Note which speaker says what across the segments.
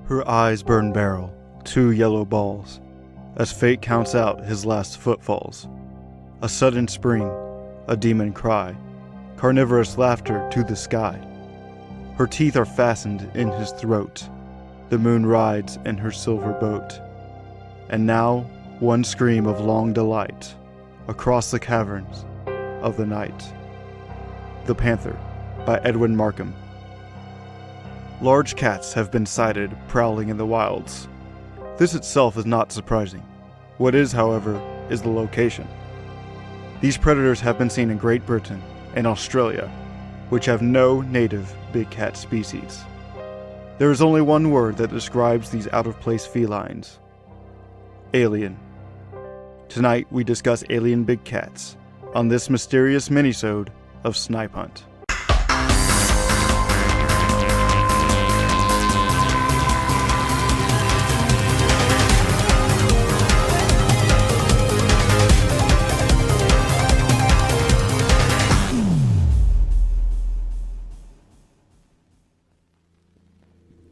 Speaker 1: Her eyes burn beryl, 2 yellow balls, as fate counts out his last footfalls. A sudden spring, a demon cry, carnivorous laughter to the sky. Her teeth are fastened in his throat, the moon rides in her silver boat. And now, one scream of long delight, across the caverns of the night. The Panther, by Edwin Markham. Large cats have been sighted prowling in the wilds. This itself is not surprising. What is, however, is the location. These predators have been seen in Great Britain and Australia, which have no native big cat species. There is only one word that describes these out-of-place felines: alien. Tonight we discuss alien big cats on this mysterious minisode of Snipe Hunt.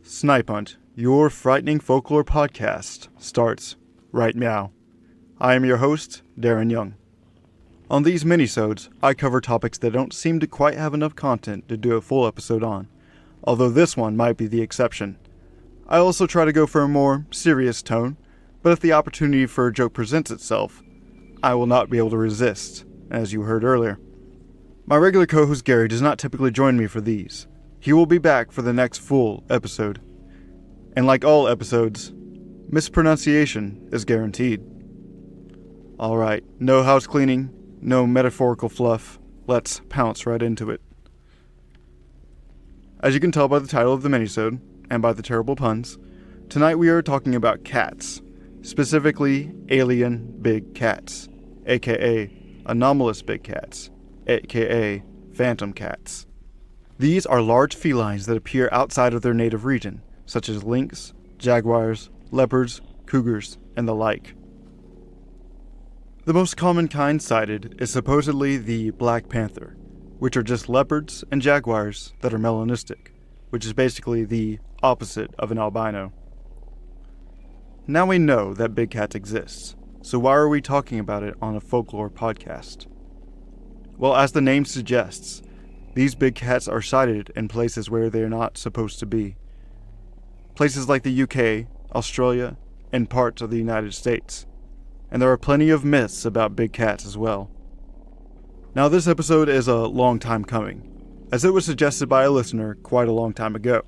Speaker 1: Snipe Hunt, your frightening folklore podcast, starts right now. I am your host, Darren Young. On these minisodes, I cover topics that don't seem to quite have enough content to do a full episode on, although this one might be the exception. I also try to go for a more serious tone, but if the opportunity for a joke presents itself, I will not be able to resist, as you heard earlier. My regular co-host Gary does not typically join me for these. He will be back for the next full episode. And like all episodes, mispronunciation is guaranteed. Alright, no house cleaning, no metaphorical fluff, let's pounce right into it. As you can tell by the title of the minisode, and by the terrible puns, tonight we are talking about cats, specifically alien big cats, aka anomalous big cats, aka phantom cats. These are large felines that appear outside of their native region, such as lynx, jaguars, leopards, cougars, and the like. The most common kind sighted is supposedly the black panther, which are just leopards and jaguars that are melanistic, which is basically the opposite of an albino. Now we know that big cats exist, so why are we talking about it on a folklore podcast? Well, as the name suggests, these big cats are sighted in places where they are not supposed to be. Places like the UK, Australia, and parts of the United States. And there are plenty of myths about big cats as well. Now this episode is a long time coming, as it was suggested by a listener quite a long time ago.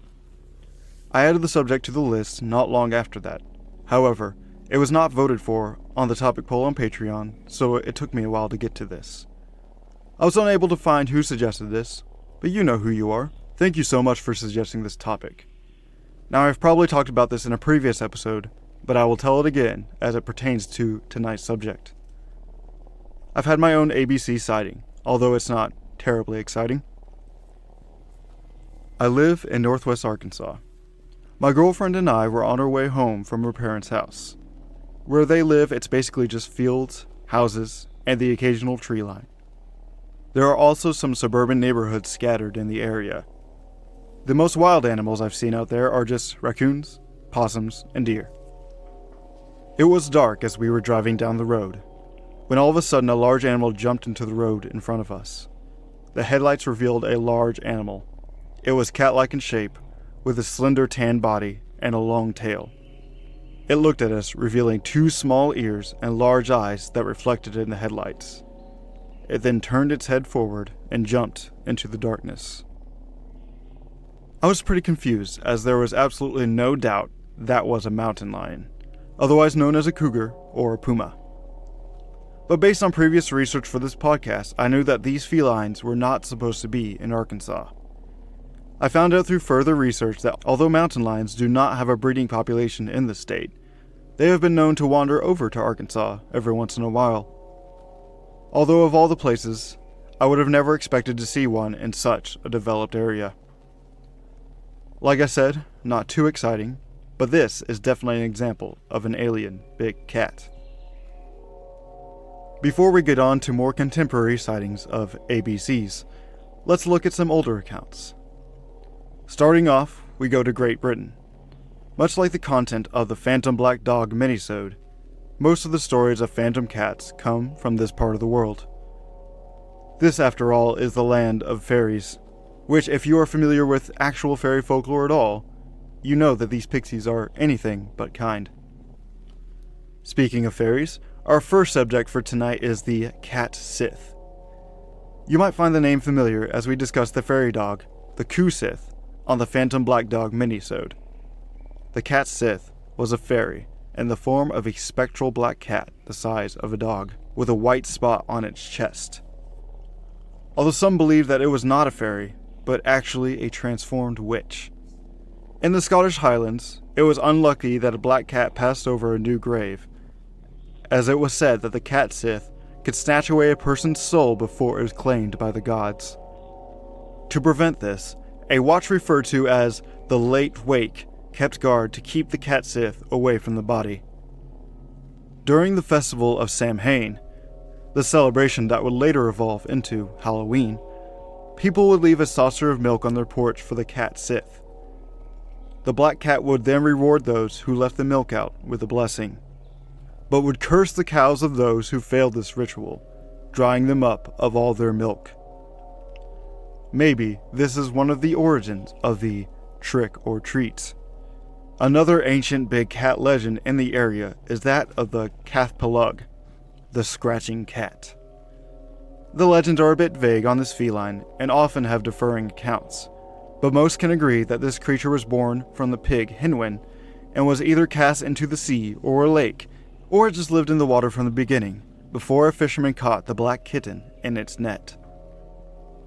Speaker 1: I added the subject to the list not long after that. However, it was not voted for on the topic poll on Patreon, so it took me a while to get to this. I was unable to find who suggested this, but you know who you are. Thank you so much for suggesting this topic. Now I've probably talked about this in a previous episode, but I will tell it again as it pertains to tonight's subject. I've had my own ABC sighting, although it's not terribly exciting. I live in northwest Arkansas. My girlfriend and I were on our way home from her parents' house. Where they live, it's basically just fields, houses, and the occasional tree line. There are also some suburban neighborhoods scattered in the area. The most wild animals I've seen out there are just raccoons, possums, and deer. It was dark as we were driving down the road, when all of a sudden a large animal jumped into the road in front of us. The headlights revealed a large animal. It was cat-like in shape, with a slender tan body and a long tail. It looked at us, revealing 2 small ears and large eyes that reflected in the headlights. It then turned its head forward and jumped into the darkness. I was pretty confused, as there was absolutely no doubt that was a mountain lion, otherwise known as a cougar or a puma. But based on previous research for this podcast, I knew that these felines were not supposed to be in Arkansas. I found out through further research that although mountain lions do not have a breeding population in the state, they have been known to wander over to Arkansas every once in a while. Although of all the places, I would have never expected to see one in such a developed area. Like I said, not too exciting, but this is definitely an example of an alien big cat. Before we get on to more contemporary sightings of ABCs, let's look at some older accounts. Starting off, we go to Great Britain. Much like the content of the Phantom Black Dog minisode, most of the stories of phantom cats come from this part of the world. This, after all, is the land of fairies, which, if you are familiar with actual fairy folklore at all, you know that these pixies are anything but kind. Speaking of fairies, our first subject for tonight is the Cat Sif. You might find the name familiar as we discuss the fairy dog, the Cat Sif, on the Phantom Black Dog minisode. The Cat Sif was a fairy in the form of a spectral black cat the size of a dog, with a white spot on its chest. Although some believe that it was not a fairy, but actually a transformed witch. In the Scottish Highlands, it was unlucky that a black cat passed over a new grave, as it was said that the Cat Sif could snatch away a person's soul before it was claimed by the gods. To prevent this, a watch referred to as the Late Wake kept guard to keep the Cat Sif away from the body. During the festival of Samhain, the celebration that would later evolve into Halloween, people would leave a saucer of milk on their porch for the Cat Sif. The black cat would then reward those who left the milk out with a blessing, but would curse the cows of those who failed this ritual, drying them up of all their milk. Maybe this is one of the origins of the trick or treats. Another ancient big cat legend in the area is that of the Cathpalug, the scratching cat. The legends are a bit vague on this feline and often have differing accounts, but most can agree that this creature was born from the pig Edwin and was either cast into the sea or a lake, or it just lived in the water from the beginning, before a fisherman caught the black kitten in its net.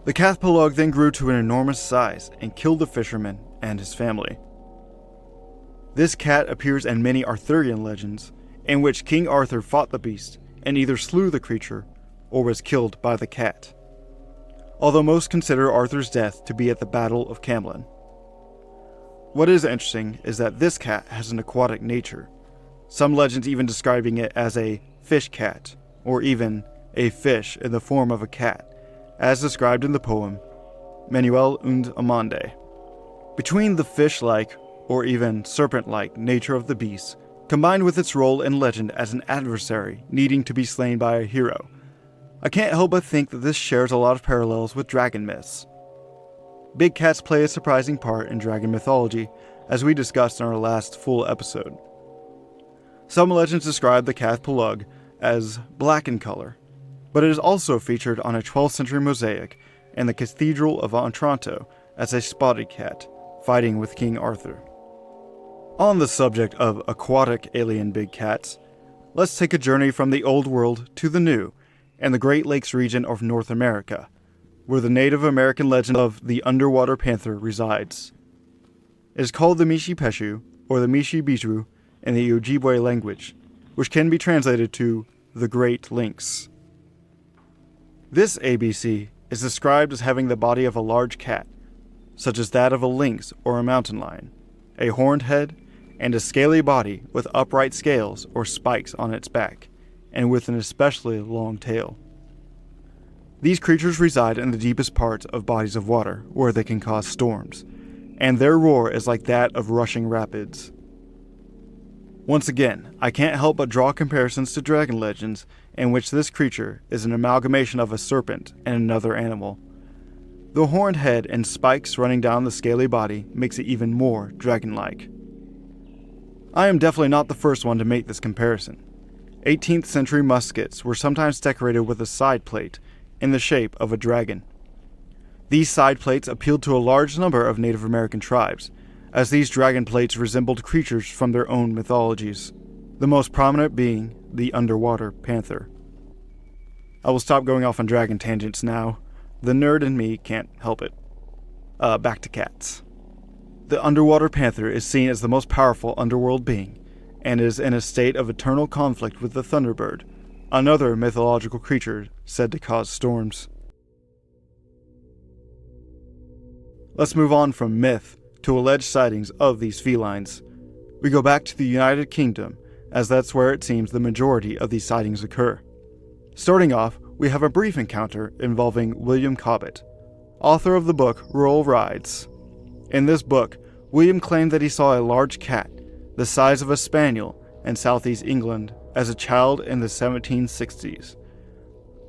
Speaker 1: The Cathpalug then grew to an enormous size and killed the fisherman and his family. This cat appears in many Arthurian legends, in which King Arthur fought the beast and either slew the creature or was killed by the cat, although most consider Arthur's death to be at the Battle of Camlan. What is interesting is that this cat has an aquatic nature, some legends even describing it as a fish cat, or even a fish in the form of a cat, as described in the poem Manuel und Amande. Between the fish-like or even serpent-like nature of the beast, combined with its role in legend as an adversary needing to be slain by a hero, I can't help but think that this shares a lot of parallels with dragon myths. Big cats play a surprising part in dragon mythology, as we discussed in our last full episode. Some legends describe the Cathpalug as black in color, but it is also featured on a 12th century mosaic in the Cathedral of Otranto as a spotted cat, fighting with King Arthur. On the subject of aquatic alien big cats, let's take a journey from the old world to the new, in the Great Lakes region of North America, where the Native American legend of the Underwater Panther resides. It is called the Mishi-Peshu, or the Mishi-Biju, in the Ojibwe language, which can be translated to the Great Lynx. This ABC is described as having the body of a large cat, such as that of a lynx or a mountain lion, a horned head, and a scaly body with upright scales or spikes on its back, and with an especially long tail. These creatures reside in the deepest parts of bodies of water, where they can cause storms, and their roar is like that of rushing rapids. Once again, I can't help but draw comparisons to dragon legends, in which this creature is an amalgamation of a serpent and another animal. The horned head and spikes running down the scaly body makes it even more dragon-like. I am definitely not the first one to make this comparison. 18th century muskets were sometimes decorated with a side plate in the shape of a dragon. These side plates appealed to a large number of Native American tribes, as these dragon plates resembled creatures from their own mythologies, the most prominent being the Underwater Panther. I will stop going off on dragon tangents now. The nerd in me can't help it. Back to cats. The Underwater Panther is seen as the most powerful underworld being, and is in a state of eternal conflict with the Thunderbird, another mythological creature said to cause storms. Let's move on from myth to alleged sightings of these felines. We go back to the United Kingdom, as that's where it seems the majority of these sightings occur. Starting off, we have a brief encounter involving William Cobbett, author of the book Rural Rides. In this book, William claimed that he saw a large cat the size of a spaniel in southeast England as a child in the 1760s.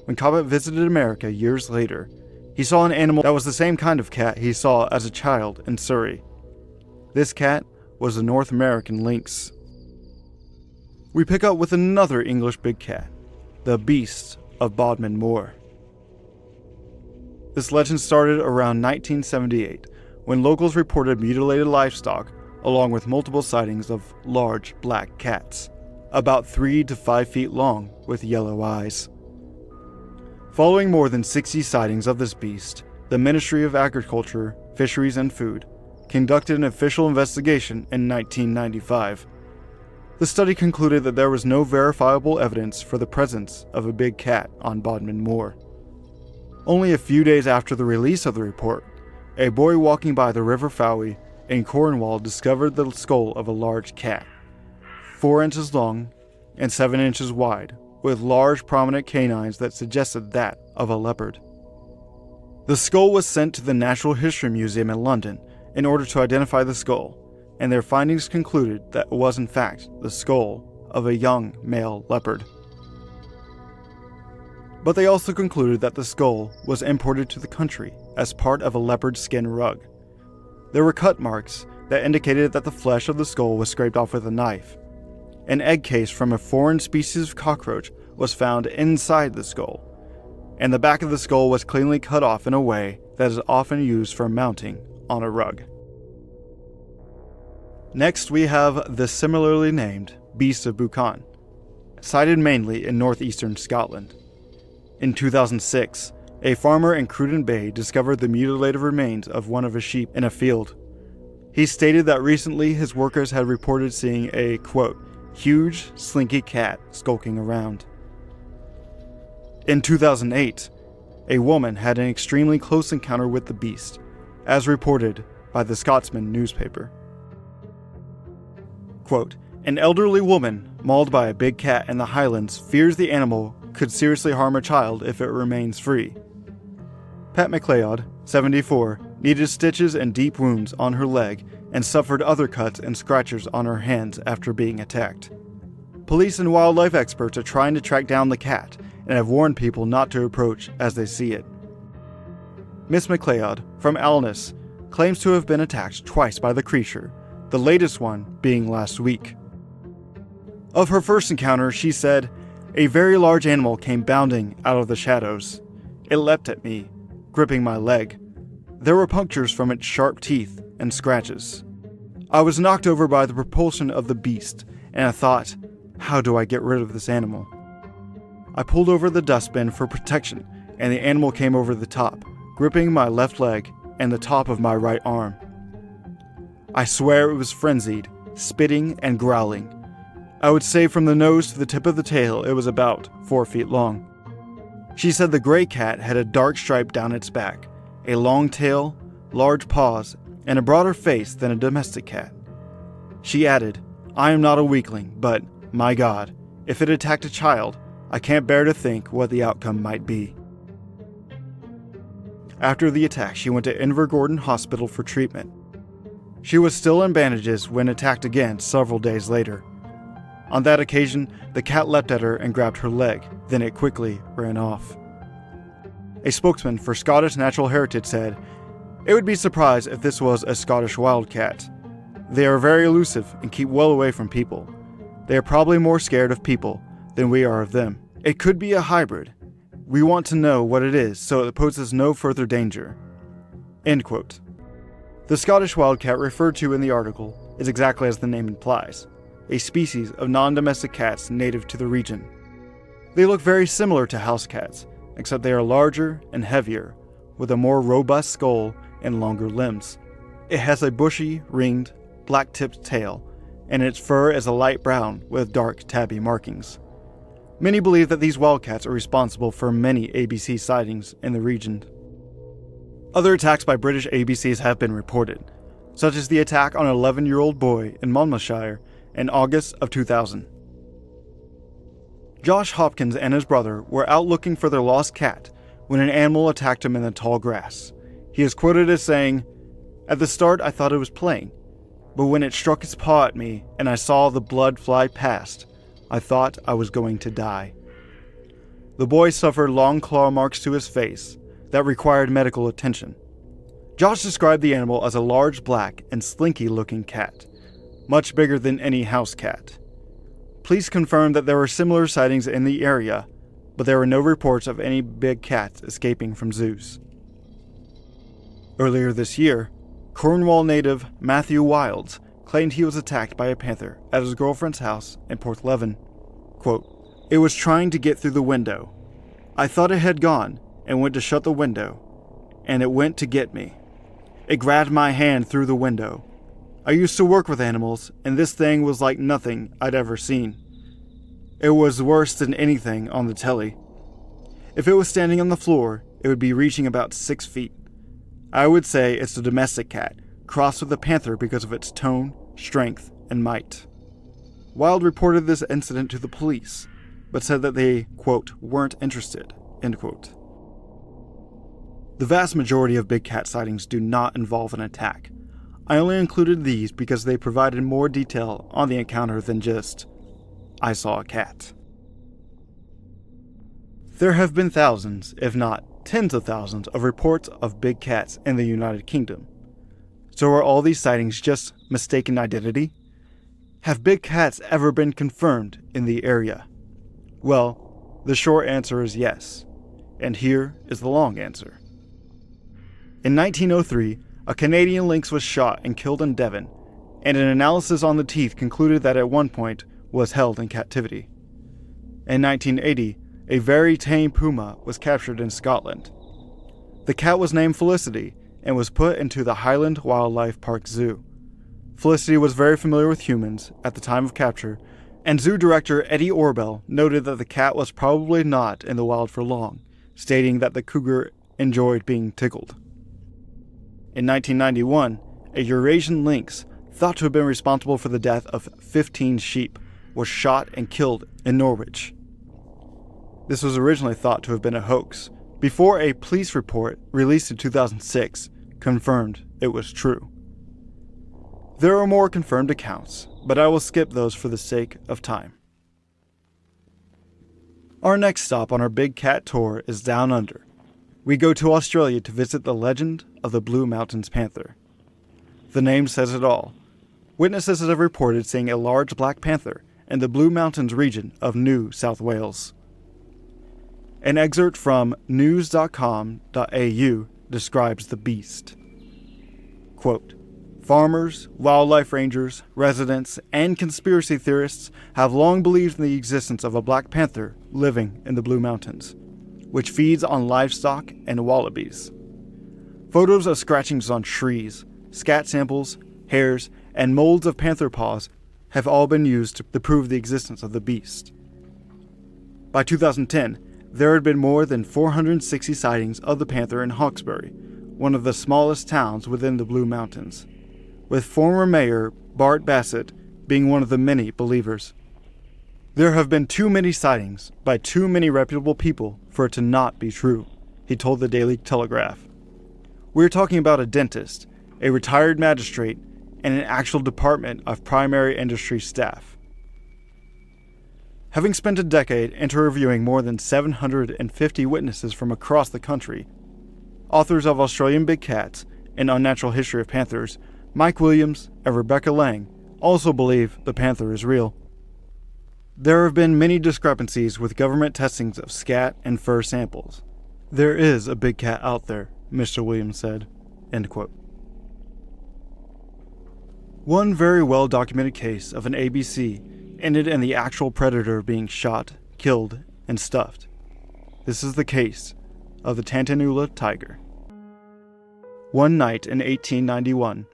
Speaker 1: When Cobbett visited America years later, he saw an animal that was the same kind of cat he saw as a child in Surrey. This cat was the North American lynx. We pick up with another English big cat, the Beast of Bodmin Moor. This legend started around 1978, when locals reported mutilated livestock along with multiple sightings of large black cats, about 3 to 5 feet long with yellow eyes. Following more than 60 sightings of this beast, the Ministry of Agriculture, Fisheries and Food conducted an official investigation in 1995. The study concluded that there was no verifiable evidence for the presence of a big cat on Bodmin Moor. Only a few days after the release of the report, a boy walking by the River Fowey in Cornwall discovered the skull of a large cat, 4 inches long and 7 inches wide, with large prominent canines that suggested that of a leopard. The skull was sent to the Natural History Museum in London in order to identify the skull, and their findings concluded that it was in fact the skull of a young male leopard. But they also concluded that the skull was imported to the country as part of a leopard skin rug. There were cut marks that indicated that the flesh of the skull was scraped off with a knife. An egg case from a foreign species of cockroach was found inside the skull, and the back of the skull was cleanly cut off in a way that is often used for mounting on a rug. Next, we have the similarly named Beast of Bodmin, sighted mainly in northeastern Scotland. In 2006, a farmer in Cruden Bay discovered the mutilated remains of one of his sheep in a field. He stated that recently his workers had reported seeing a, quote, huge, slinky cat skulking around. In 2008, a woman had an extremely close encounter with the beast, as reported by the Scotsman newspaper. Quote, an elderly woman mauled by a big cat in the Highlands fears the animal could seriously harm a child if it remains free. Pat McLeod, 74, needed stitches and deep wounds on her leg and suffered other cuts and scratches on her hands after being attacked. Police and wildlife experts are trying to track down the cat and have warned people not to approach as they see it. Miss McLeod, from Alness, claims to have been attacked twice by the creature, the latest one being last week. Of her first encounter, she said, a very large animal came bounding out of the shadows. It leapt at me, gripping my leg. There were punctures from its sharp teeth and scratches. I was knocked over by the propulsion of the beast, and I thought, how do I get rid of this animal? I pulled over the dustbin for protection, and the animal came over the top, gripping my left leg and the top of my right arm. I swear it was frenzied, spitting and growling. I would say from the nose to the tip of the tail it was about 4 feet long. She said the gray cat had a dark stripe down its back, a long tail, large paws, and a broader face than a domestic cat. She added, I am not a weakling, but, my God, if it attacked a child, I can't bear to think what the outcome might be. After the attack, she went to Invergordon Hospital for treatment. She was still in bandages when attacked again several days later. On that occasion, the cat leapt at her and grabbed her leg, then it quickly ran off. A spokesman for Scottish Natural Heritage said, it would be surprised if this was a Scottish Wildcat. They are very elusive and keep well away from people. They are probably more scared of people than we are of them. It could be a hybrid. We want to know what it is so it poses no further danger. End quote. The Scottish Wildcat referred to in the article is exactly as the name implies, a species of non-domestic cats native to the region. They look very similar to house cats, except they are larger and heavier, with a more robust skull and longer limbs. It has a bushy, ringed, black-tipped tail, and its fur is a light brown with dark tabby markings. Many believe that these wildcats are responsible for many ABC sightings in the region. Other attacks by British ABCs have been reported, such as the attack on an 11-year-old boy in Monmouthshire in August of 2000. Josh Hopkins and his brother were out looking for their lost cat when an animal attacked him in the tall grass. He is quoted as saying, "At the start I thought it was playing. but when it struck its paw at me and I saw the blood fly past, I thought I was going to die. The boy suffered long claw marks to his face that required medical attention. Josh described the animal as a large black and slinky-looking cat, much bigger than any house cat. Police confirmed that there were similar sightings in the area, but there were no reports of any big cats escaping from zoos. Earlier this year, Cornwall native Matthew Wilds claimed he was attacked by a panther at his girlfriend's house in Porthleven. Quote, "It was trying to get through the window. I thought it had gone and went to shut the window, and it went to get me. It grabbed my hand through the window. I used to work with animals, and this thing was like nothing I'd ever seen. It was worse than anything on the telly. If it was standing on the floor, it would be reaching about 6 feet. I would say it's a domestic cat, crossed with a panther because of its tone, strength, and might." Wild reported this incident to the police, but said that they, quote, "weren't interested," end quote. The vast majority of big cat sightings do not involve an attack. I only included these because they provided more detail on the encounter than just, "I saw a cat." There have been thousands, if not tens of thousands, of reports of big cats in the United Kingdom. So are all these sightings just mistaken identity? Have big cats ever been confirmed in the area? Well, the short answer is yes, and here is the long answer. In 1903, a Canadian lynx was shot and killed in Devon, and an analysis on the teeth concluded that at one point was held in captivity. In 1980, a very tame puma was captured in Scotland. The cat was named Felicity and was put into the Highland Wildlife Park Zoo. Felicity was very familiar with humans at the time of capture, and zoo director Eddie Orbell noted that the cat was probably not in the wild for long, stating that the cougar enjoyed being tickled. In 1991, a Eurasian lynx, thought to have been responsible for the death of 15 sheep, was shot and killed in Norwich. This was originally thought to have been a hoax, before a police report released in 2006 confirmed it was true. There are more confirmed accounts, but I will skip those for the sake of time. Our next stop on our big cat tour is down under. We go to Australia to visit the legend of the Blue Mountains panther. The name says it all. Witnesses have reported seeing a large black panther in the Blue Mountains region of New South Wales. An excerpt from news.com.au describes the beast. Quote, "Farmers, wildlife rangers, residents, and conspiracy theorists have long believed in the existence of a black panther living in the Blue Mountains, which feeds on livestock and wallabies. Photos of scratchings on trees, scat samples, hairs, and molds of panther paws have all been used to prove the existence of the beast. By 2010, there had been more than 460 sightings of the panther in Hawkesbury, one of the smallest towns within the Blue Mountains, with former Mayor Bart Bassett being one of the many believers. There have been too many sightings by too many reputable people for it to not be true," he told the Daily Telegraph. "We're talking about a dentist, a retired magistrate, and an actual department of primary industry staff." Having spent a decade interviewing more than 750 witnesses from across the country, authors of Australian Big Cats and Unnatural History of Panthers, Mike Williams and Rebecca Lang, also believe the panther is real. There have been many discrepancies with government testings of scat and fur samples. "There is a big cat out there," Mr. Williams said. End quote. One very well-documented case of an ABC ended in the actual predator being shot, killed, and stuffed. This is the case of the Tantanoola tiger. One night in 1891,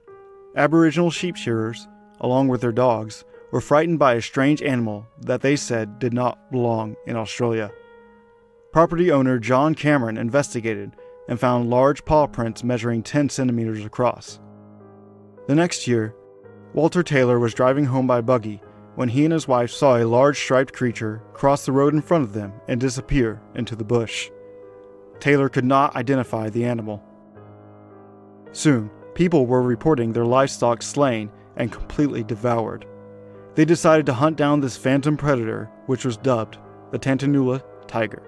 Speaker 1: Aboriginal sheep shearers, along with their dogs, were frightened by a strange animal that they said did not belong in Australia. Property owner John Cameron investigated and found large paw prints measuring 10 centimeters across. The next year, Walter Taylor was driving home by buggy when he and his wife saw a large striped creature cross the road in front of them and disappear into the bush. Taylor could not identify the animal. Soon, people were reporting their livestock slain and completely devoured. They decided to hunt down this phantom predator, which was dubbed the Untitled Tiger.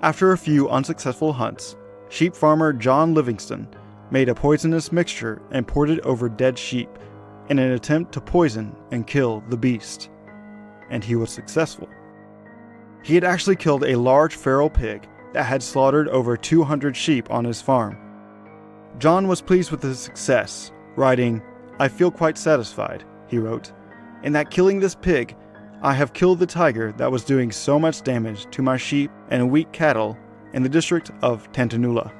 Speaker 1: After a few unsuccessful hunts, sheep farmer John Livingston made a poisonous mixture and poured it over dead sheep in an attempt to poison and kill the beast. And he was successful. He had actually killed a large feral pig that had slaughtered over 200 sheep on his farm. John was pleased with his success, writing, "I feel quite satisfied," he wrote, "in that killing this pig, I have killed the tiger that was doing so much damage to my sheep and weak cattle in the district of Tantanoola."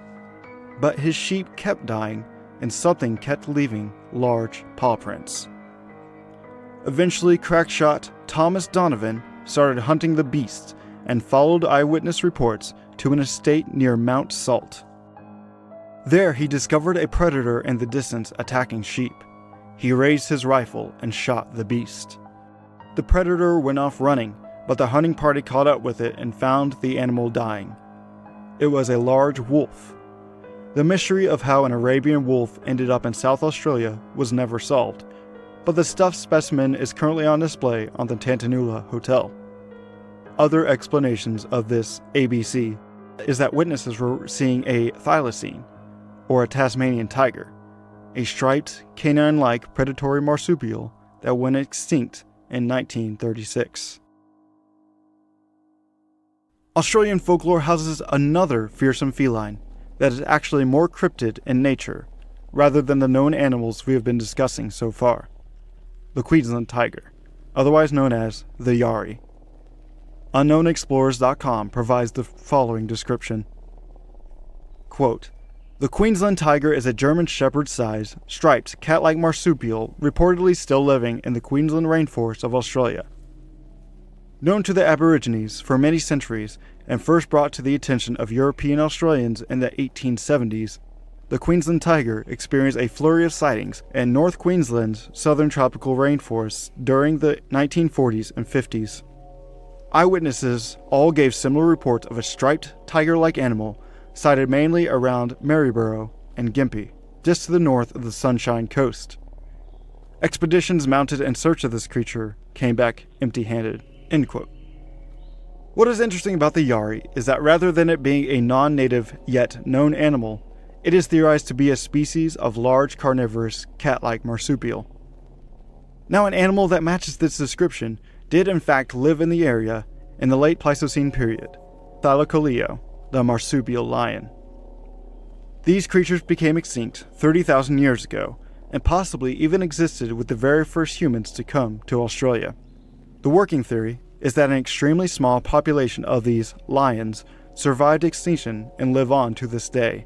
Speaker 1: But his sheep kept dying, and something kept leaving large paw prints. Eventually, crackshot Thomas Donovan started hunting the beast and followed eyewitness reports to an estate near Mount Salt. There, he discovered a predator in the distance attacking sheep. He raised his rifle and shot the beast. The predator went off running, but the hunting party caught up with it and found the animal dying. It was a large wolf. The mystery of how an Arabian wolf ended up in South Australia was never solved, but the stuffed specimen is currently on display on the Tantanoola Hotel. Other explanations of this ABC is that witnesses were seeing a thylacine, or a Tasmanian tiger, a striped, canine-like predatory marsupial that went extinct in 1936. Australian folklore houses another fearsome feline that is actually more cryptid in nature, rather than the known animals we have been discussing so far. The Queensland Tiger, otherwise known as the Yari. UnknownExplorers.com provides the following description. Quote, "The Queensland Tiger is a German Shepherd-sized, striped, cat-like marsupial reportedly still living in the Queensland rainforest of Australia. Known to the Aborigines for many centuries and first brought to the attention of European Australians in the 1870s, the Queensland tiger experienced a flurry of sightings in North Queensland's southern tropical rainforests during the 1940s and 50s. Eyewitnesses all gave similar reports of a striped, tiger-like animal sighted mainly around Maryborough and Gympie, just to the north of the Sunshine Coast. Expeditions mounted in search of this creature came back empty-handed." End quote. What is interesting about the Yari is that rather than it being a non-native yet known animal, it is theorized to be a species of large carnivorous cat-like marsupial. Now, an animal that matches this description did in fact live in the area in the late Pleistocene period, Thylacoleo, the marsupial lion. These creatures became extinct 30,000 years ago, and possibly even existed with the very first humans to come to Australia. The working theory is that an extremely small population of these lions survived extinction and live on to this day.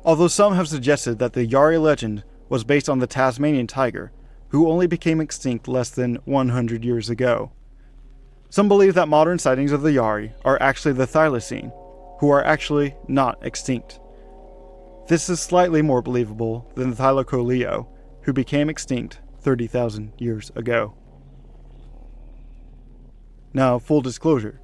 Speaker 1: Although some have suggested that the Yari legend was based on the Tasmanian tiger, who only became extinct less than 100 years ago. Some believe that modern sightings of the Yari are actually the thylacine, who are actually not extinct. This is slightly more believable than the Thylacoleo, who became extinct 30,000 years ago. Now, full disclosure,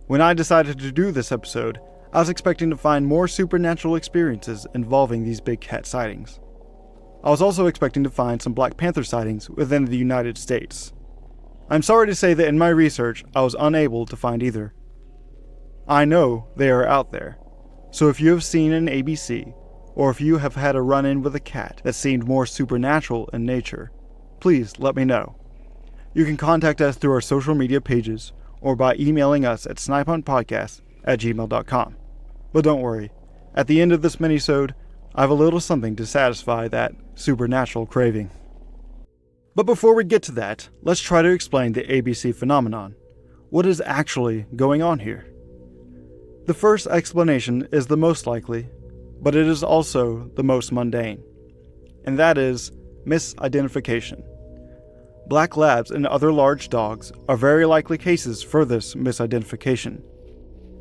Speaker 1: when I decided to do this episode, I was expecting to find more supernatural experiences involving these big cat sightings. I was also expecting to find some Black Panther sightings within the United States. I'm sorry to say that in my research, I was unable to find either. I know they are out there, so if you have seen an ABC, or if you have had a run-in with a cat that seemed more supernatural in nature, please let me know. You can contact us through our social media pages or by emailing us at snipehuntpodcast@gmail.com. But don't worry, at the end of this minisode, I have a little something to satisfy that supernatural craving. But before we get to that, let's try to explain the ABC phenomenon. What is actually going on here? The first explanation is the most likely, but it is also the most mundane, and that is misidentification. Black labs and other large dogs are very likely cases for this misidentification.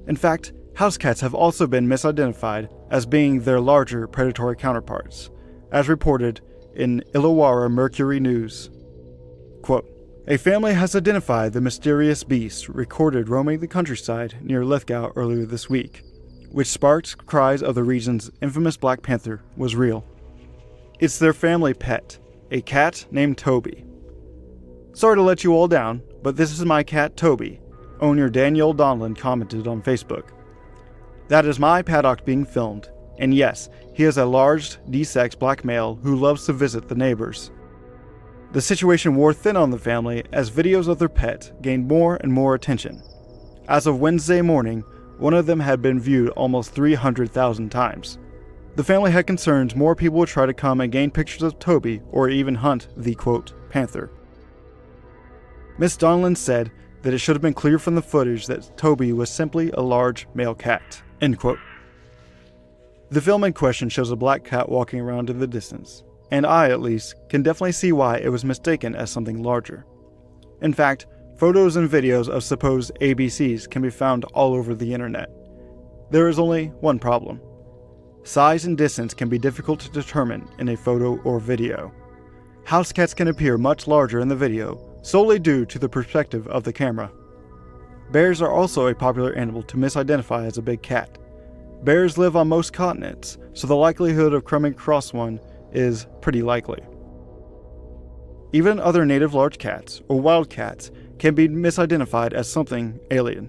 Speaker 1: In fact, house cats have also been misidentified as being their larger predatory counterparts, as reported in Illawarra Mercury News. Quote, "A family has identified the mysterious beast recorded roaming the countryside near Lithgow earlier this week, which sparked cries of the region's infamous Black Panther was real. It's their family pet, a cat named Toby. Sorry to let you all down, but this is my cat Toby, owner Danielle Donlan commented on Facebook. That is my paddock being filmed, and yes, he is a large, desexed black male who loves to visit the neighbors. The situation wore thin on the family as videos of their pet gained more and more attention. As of Wednesday morning, one of them had been viewed almost 300,000 times. The family had concerns more people would try to come and gain pictures of Toby or even hunt the, quote, panther. Miss Donlan said that it should have been clear from the footage that Toby was simply a large male cat, end quote. The film in question shows a black cat walking around in the distance, and I, at least, can definitely see why it was mistaken as something larger. In fact, photos and videos of supposed ABCs can be found all over the internet. There is only one problem. Size and distance can be difficult to determine in a photo or video. House cats can appear much larger in the video solely due to the perspective of the camera. Bears are also a popular animal to misidentify as a big cat. Bears live on most continents, so the likelihood of coming across one is pretty likely. Even other native large cats, or wildcats, can be misidentified as something alien.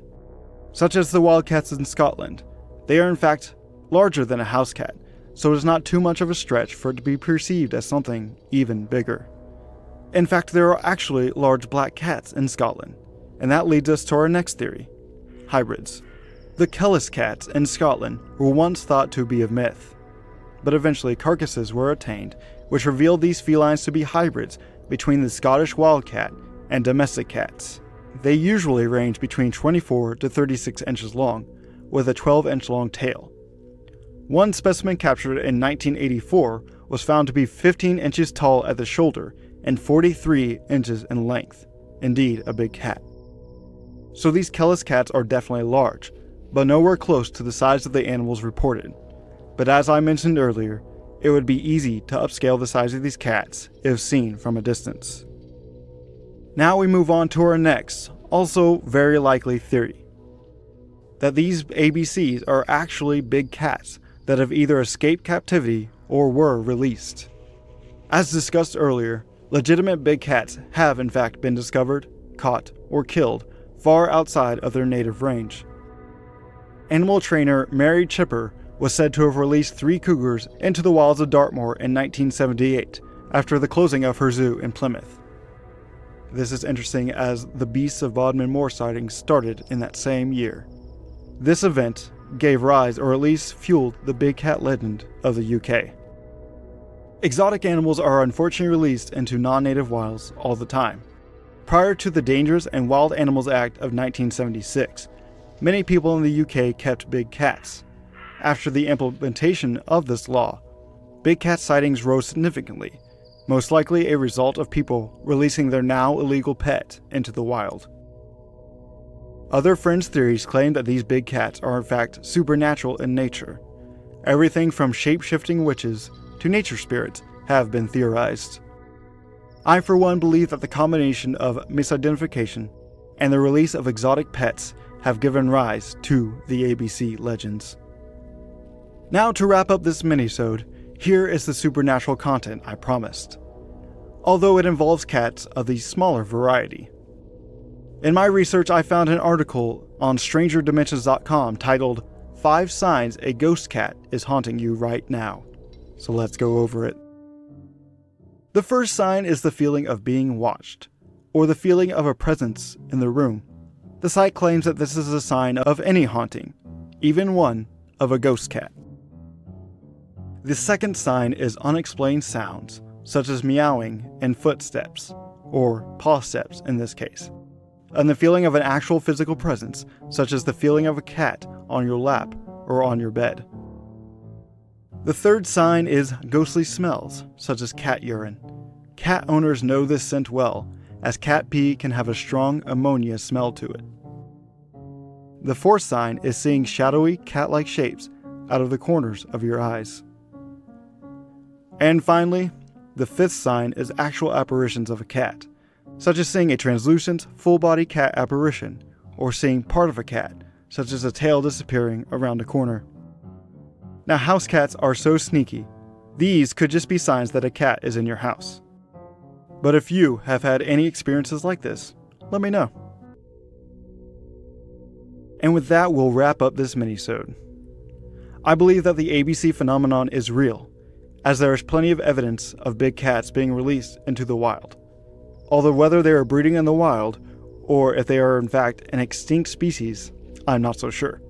Speaker 1: Such as the wildcats in Scotland. They are in fact larger than a house cat, so it is not too much of a stretch for it to be perceived as something even bigger. In fact, there are actually large black cats in Scotland, and that leads us to our next theory: hybrids. The Kellis cats in Scotland were once thought to be a myth, but eventually carcasses were obtained which revealed these felines to be hybrids between the Scottish Wildcat and domestic cats. They usually range between 24 to 36 inches long, with a 12-inch long tail. One specimen captured in 1984 was found to be 15 inches tall at the shoulder and 43 inches in length. Indeed, a big cat. So these Kellis cats are definitely large, but nowhere close to the size of the animals reported. But as I mentioned earlier, it would be easy to upscale the size of these cats if seen from a distance. Now we move on to our next, also very likely theory. That these ABCs are actually big cats that have either escaped captivity or were released. As discussed earlier, legitimate big cats have in fact been discovered, caught, or killed far outside of their native range. Animal trainer Mary Chipper was said to have released 3 cougars into the wilds of Dartmoor in 1978 after the closing of her zoo in Plymouth. This is interesting as the Beast of Bodmin moor sightings started in that same year. This event gave rise, or at least fueled, the big cat legend of the UK. Exotic animals are unfortunately released into non-native wilds all the time. Prior to the Dangerous and Wild Animals Act of 1976, many people in the UK kept big cats. After the implementation of this law, big cat sightings rose significantly, most likely a result of people releasing their now illegal pet into the wild. Other fringe theories claim that these big cats are in fact supernatural in nature. Everything from shape-shifting witches to nature spirits have been theorized. I for one believe that the combination of misidentification and the release of exotic pets have given rise to the ABC legends. Now to wrap up this minisode, here is the supernatural content I promised, although it involves cats of the smaller variety. In my research, I found an article on strangerdimensions.com titled 5 Signs a Ghost Cat is Haunting You Right Now. So let's go over it. The first sign is the feeling of being watched, or the feeling of a presence in the room. The site claims that this is a sign of any haunting, even one of a ghost cat. The second sign is unexplained sounds, such as meowing and footsteps, or paw steps in this case, and the feeling of an actual physical presence, such as the feeling of a cat on your lap or on your bed. The third sign is ghostly smells, such as cat urine. Cat owners know this scent well, as cat pee can have a strong ammonia smell to it. The fourth sign is seeing shadowy cat-like shapes out of the corners of your eyes. And finally, the fifth sign is actual apparitions of a cat, such as seeing a translucent, full-body cat apparition, or seeing part of a cat, such as a tail disappearing around a corner. Now, house cats are so sneaky These could just be signs that a cat is in your house. But if you have had any experiences like this, let me know. And with that, we'll wrap up this minisode. I believe that the ABC phenomenon is real, as there is plenty of evidence of big cats being released into the wild. Although whether they are breeding in the wild, or if they are in fact an extinct species, I'm not so sure.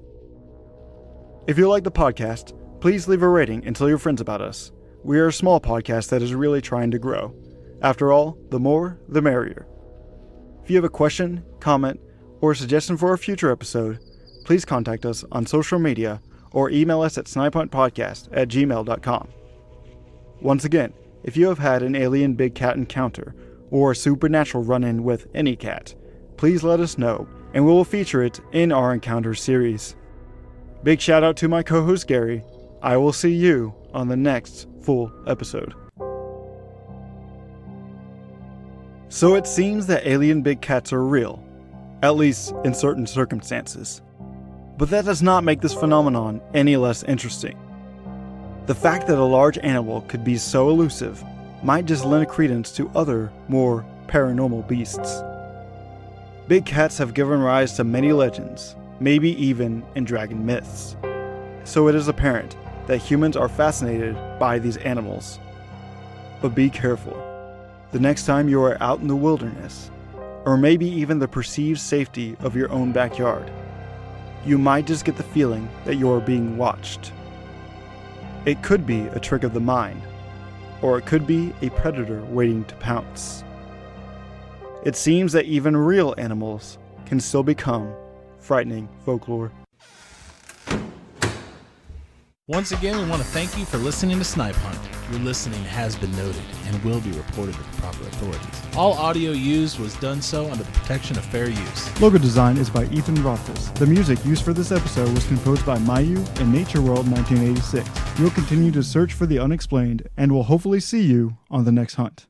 Speaker 1: If you like the podcast, please leave a rating and tell your friends about us. We are a small podcast that is really trying to grow. After all, the more, the merrier. If you have a question, comment, or a suggestion for a future episode, please contact us on social media or email us at snipehuntpodcast@gmail.com. Once again, if you have had an alien big cat encounter or a supernatural run-in with any cat, please let us know and we will feature it in our Encounters series. Big shout out to my co-host Gary. I will see you on the next full episode. So it seems that alien big cats are real, at least in certain circumstances. But that does not make this phenomenon any less interesting. The fact that a large animal could be so elusive might just lend credence to other, more paranormal beasts. Big cats have given rise to many legends, maybe even in dragon myths. So it is apparent that humans are fascinated by these animals. But be careful. The next time you are out in the wilderness, or maybe even the perceived safety of your own backyard, you might just get the feeling that you are being watched. It could be a trick of the mind, or it could be a predator waiting to pounce. It seems that even real animals can still become frightening folklore.
Speaker 2: Once again, we want to thank you for listening to Snipe Hunt. Your listening has been noted and will be reported with the proper authorities. All audio used was done so under the protection of fair use.
Speaker 1: Logo design is by Ethan Rothfuss. The music used for this episode was composed by Mayu in Nature World 1986. We'll continue to search for the unexplained and will hopefully see you on the next hunt.